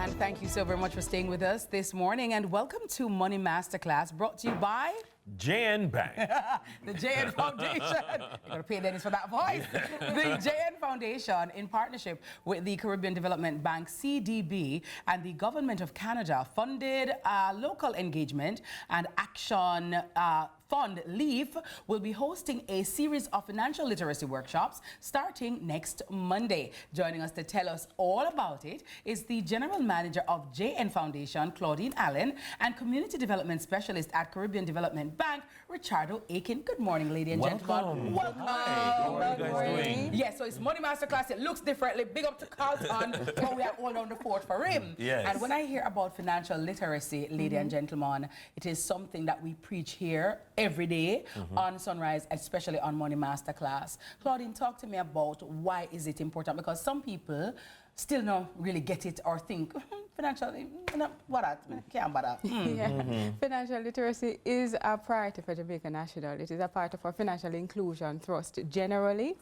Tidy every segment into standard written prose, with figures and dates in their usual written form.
And thank you so very much for staying with us this morning. And welcome to Money Masterclass, brought to you by JN Bank. the JN Foundation. You're going to pay Dennis for that voice. The JN Foundation, in partnership with the Caribbean Development Bank, CDB, and the Government of Canada, funded local engagement and action fund LEAF will be hosting a series of financial literacy workshops starting next Monday. Joining us to tell us all about it is the General Manager of JN Foundation, Khadine Allen, and Community Development Specialist at Caribbean Development Bank, Richardo Aiken. Good morning, ladies and gentlemen. Welcome. Hi. How are you guys doing? Yes, so it's Money Masterclass. It looks differently. Big up to Carlton, but we are all on the fort for him. Yes. And when I hear about financial literacy, ladies and gentlemen, it is something that we preach here every day on Sunrise, especially on Money Masterclass. Claudine, talk to me about why is it important, because some people still don't really get it or think financially, can't bother. Financial literacy is a priority for Jamaica National. It is a part of our financial inclusion thrust generally.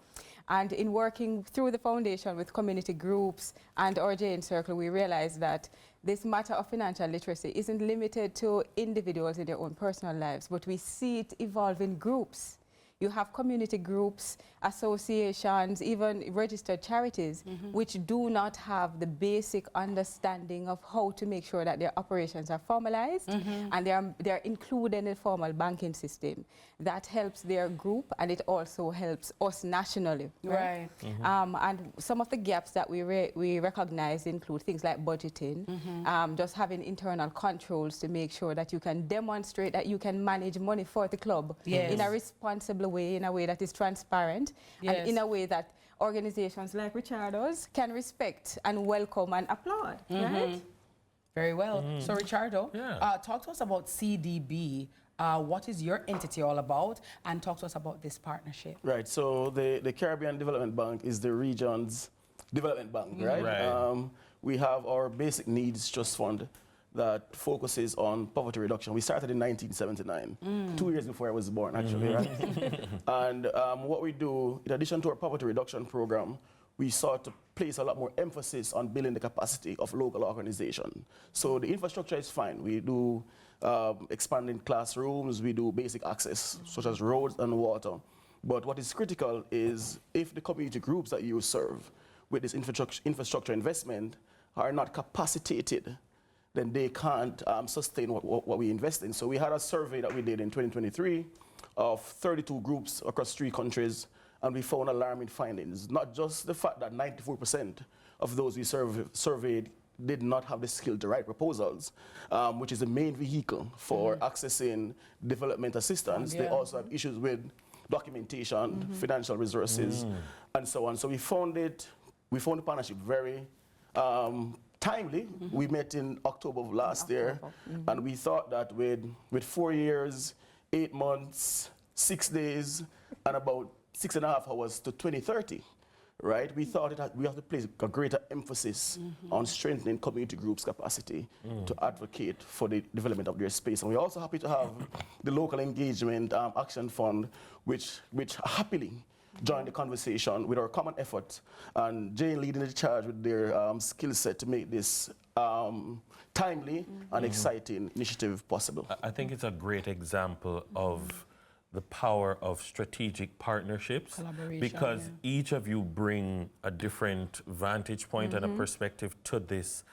And in working through the foundation with community groups and our JN Circle, we realize that this matter of financial literacy isn't limited to individuals in their own personal lives, but we see it evolve in groups. You have community groups, associations, even registered charities, which do not have the basic understanding of how to make sure that their operations are formalized and they're included in the formal banking system. That helps their group, and it also helps us nationally. Right. And some of the gaps that we recognize include things like budgeting, just having internal controls to make sure that you can demonstrate that you can manage money for the club in a responsible way, in a way that is transparent, and in a way that organizations like Richardo's can respect and welcome and applaud. Right? Very well. So Richardo, talk to us about CDB. What is your entity all about? And talk to us about this partnership. Right, so the Caribbean Development Bank is the region's development bank, right? We have our basic needs trust fund that focuses on poverty reduction. We started in 1979, 2 years before I was born, actually, right? And what we do, in addition to our poverty reduction program, we sought to place a lot more emphasis on building the capacity of local organizations. So the infrastructure is fine. We do expanding classrooms, we do basic access, such as roads and water. But what is critical is if the community groups that you serve with this infrastructure investment are not capacitated, then they can't sustain what we invest in. So we had a survey that we did in 2023 of 32 groups across 3 countries, and we found alarming findings. Not just the fact that 94% of those we surveyed did not have the skill to write proposals, which is the main vehicle for accessing development assistance. They also have issues with documentation, financial resources, and so on. So we found the partnership very timely. We met in October of last year, and we thought that with 4 years, 8 months, 6 days, and about 6.5 hours to 2030, right? We thought we have to place a greater emphasis on strengthening community groups' capacity to advocate for the development of their space. And we're also happy to have the local engagement action fund, which happily join the conversation with our common effort, and Jane leading the charge with their skill set to make this timely and exciting initiative possible. I think it's a great example of the power of strategic partnerships, because each of you bring a different vantage point and a perspective to this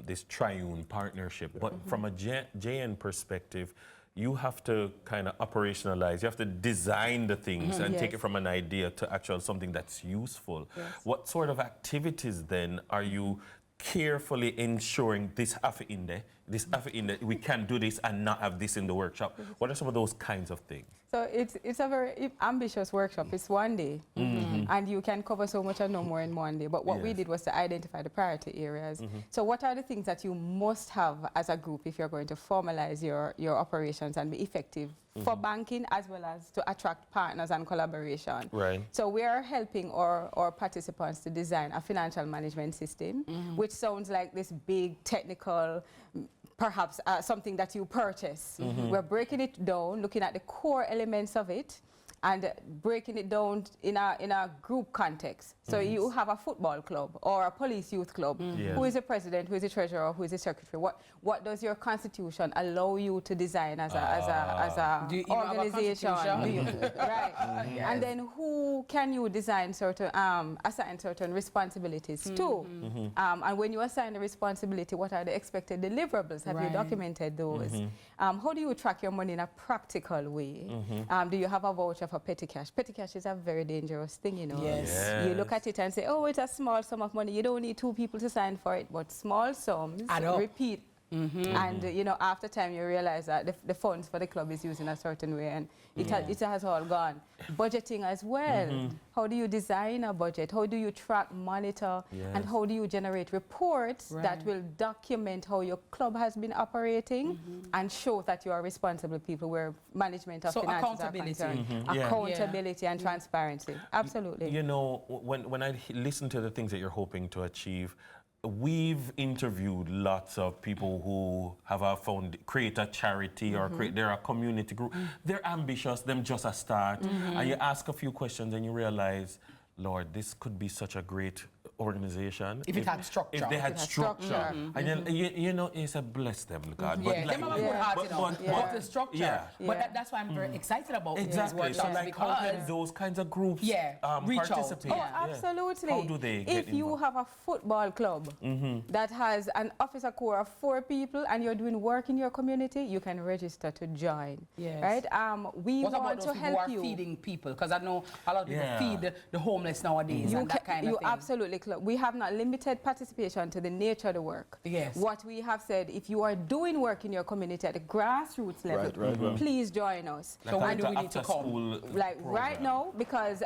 this triune partnership. But from a JN perspective, you have to kind of operationalize, you have to design the things and take it from an idea to actual something that's useful. What sort of activities then are you carefully ensuring this have in there, we can do this and not have this in the workshop? What are some of those kinds of things? So it's a very ambitious workshop. It's 1 day, and you can cover so much and no more in 1 day. But what we did was to identify the priority areas. So what are the things that you must have as a group if you're going to formalize your operations and be effective for banking, as well as to attract partners and collaboration? Right. So we are helping our participants to design a financial management system, which sounds like this big technical, perhaps something that you purchase. We're breaking it down, looking at the core elements of it, and breaking it down in a group context. So you have a football club or a police youth club. Who is the president, who is the treasurer, who is the secretary? What does your constitution allow you to design as a organization? Do you? Right. Yes. And then who can you design assign certain responsibilities to? And when you assign a responsibility, what are the expected deliverables? Have you documented those? How do you track your money in a practical way? Do you have a voucher for petty cash? Petty cash is a very dangerous thing, you know. Yes. You look at it and say, oh, it's a small sum of money. You don't need 2 people to sign for it, but small sums repeat. And you know, after time you realize that the funds for the club is used in a certain way, and it has all gone. Budgeting as well. How do you design a budget? How do you track, monitor, and how do you generate reports that will document how your club has been operating and show that you are responsible people where management of finances are concerned. Accountability and transparency. Absolutely. You know, when I listen to the things that you're hoping to achieve, we've interviewed lots of people who have create a charity or they're a community group. They're ambitious, them just a start. And you ask a few questions and you realize, Lord, this could be such a great organization. If it had structure. If they had structure. And then, you know, it's a bless them, God. Yeah, them have a good heart, you know, but the structure. But that's why I'm very excited about these workshops. So like, how can those kinds of groups participate? Oh, absolutely. How do they get If you have a football club that has an officer corps of 4 people and you're doing work in your community, you can register to join. Yes. Right? We what want about those to people who help are you. feeding people? Because I know a lot of people feed the homeless nowadays and that kind of thing. Absolutely. We have not limited participation to the nature of the work. Yes. What we have said, if you are doing work in your community at the grassroots level, please join us. So when do we need to come? Like right now, because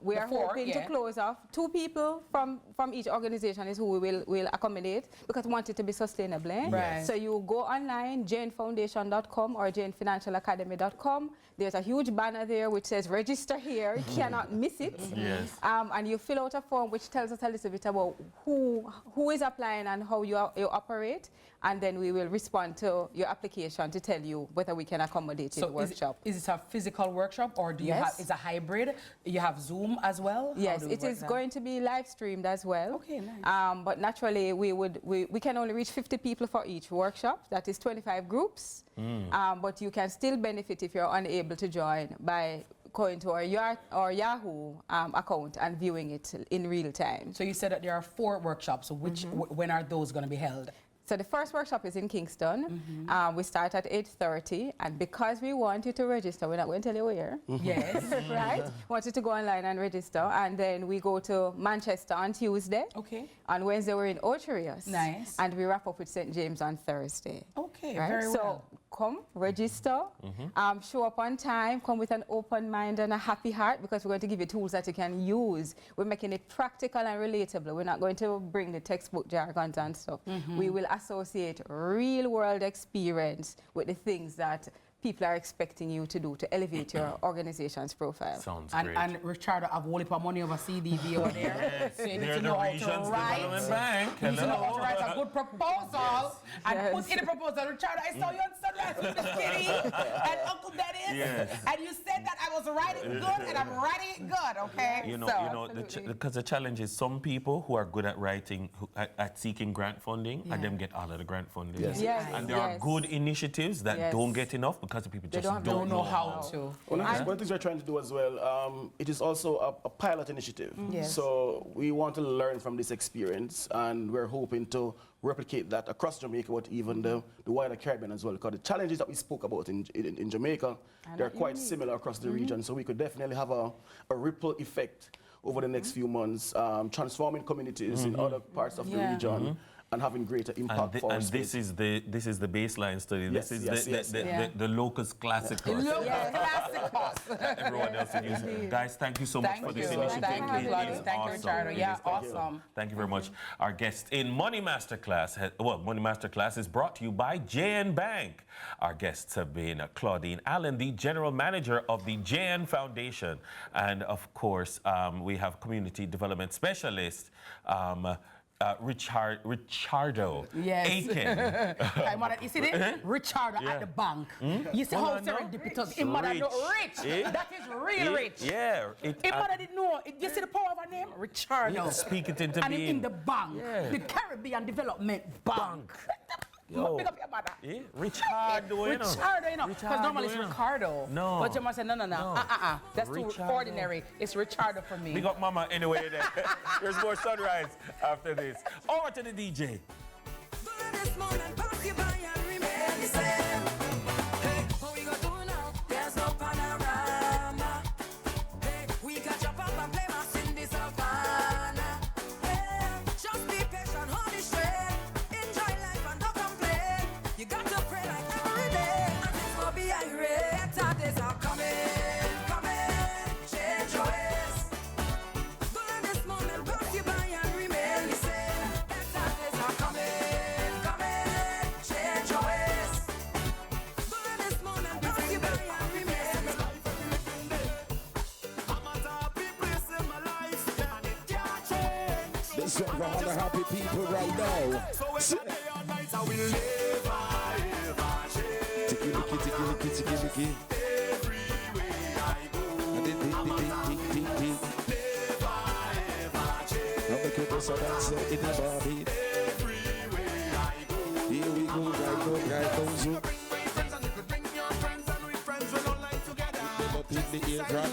we are hoping to close off 2 people from each organization is who we will accommodate, because we want it to be sustainable. Right. So you go online, janefoundation.com or janefinancialacademy.com. There's a huge banner there which says register here. You cannot miss it. Yes. And you fill out a form which tells us a little bit about who is applying and how you operate, and then we will respond to your application to tell you whether we can accommodate in the workshop. Is it a physical workshop, or do you have, it's a hybrid? You have Zoom as well? Yes, it is going to be live streamed as well. Okay, nice. But naturally, we can only reach 50 people for each workshop. That is 25 groups. But you can still benefit if you're unable to join by going to our Yahoo account and viewing it in real time. So you said that there are 4 workshops. So when are those going to be held? So the first workshop is in Kingston. We start at 8:30, and because we want you to register, we're not going to tell you where. Yes. Right? Want you to go online and register, and then we go to Manchester on Tuesday. Okay. On Wednesday we're in Ocherius. Nice. And we wrap up with St. James on Thursday. Okay, right? very well. So come, register, show up on time, come with an open mind and a happy heart, because we're going to give you tools that you can use. We're making it practical and relatable. We're not going to bring the textbook jargons and stuff. We will associate real world experience with the things that people are expecting you to do to elevate your organization's profile. Sounds great. And Richard have a whole heap of money over CDB over there. So you need to know how to write. You need to know how to write a good proposal and put in the proposal. Richard, I saw you on Sunrise with Miss Kitty and Uncle Dennis. And you said that I was writing good, and I'm writing it good, okay? You know, because the challenge is some people who are good at writing, at seeking grant funding, and them get all of the grant funding. And there are good initiatives that don't get enough because the people just don't know how to. One of the things we're trying to do as well, it is also a pilot initiative. So we want to learn from this experience, and we're hoping to replicate that across Jamaica, but even the wider Caribbean as well. Because the challenges that we spoke about in Jamaica, they're quite similar across the region. So we could definitely have a ripple effect over the next few months, transforming communities in other parts of the region. And having greater impact for us. This is the baseline study. Yes, this is the locus classicus. Everyone else is using. Guys, thank you so much for this initiative. Thank you, Richard. Yeah, awesome. Thank you very much. Our guest in Money Masterclass, Money Masterclass is brought to you by JN Bank. Our guests have been Khadine Allen, the General Manager of the JN Foundation. And of course, we have Community Development Specialist, Richardo Yes. Aiken. You see this? Richard at the bank. You see how serendipitous. His mother not rich. That is real rich. Yeah. His mother didn't know. You see the power of her name? Richard. Speak it into and being. in the bank. Yeah. The Caribbean Development Bank. Yo. Pick up your mother. Yeah. Ricardo, you know. Ricardo, you know. Because normally it's Ricardo. No. But your mother said, no. That's too ordinary. It's Ricardo for me. Big up mama anyway there. There's more sunrise after this. Over to the DJ. This one for all the happy people right now. Ticky-licky. I'm the kid so that's in the body. Here we go, right now, zoom. Bring your friends and with friends we don't like together. In the eardrum.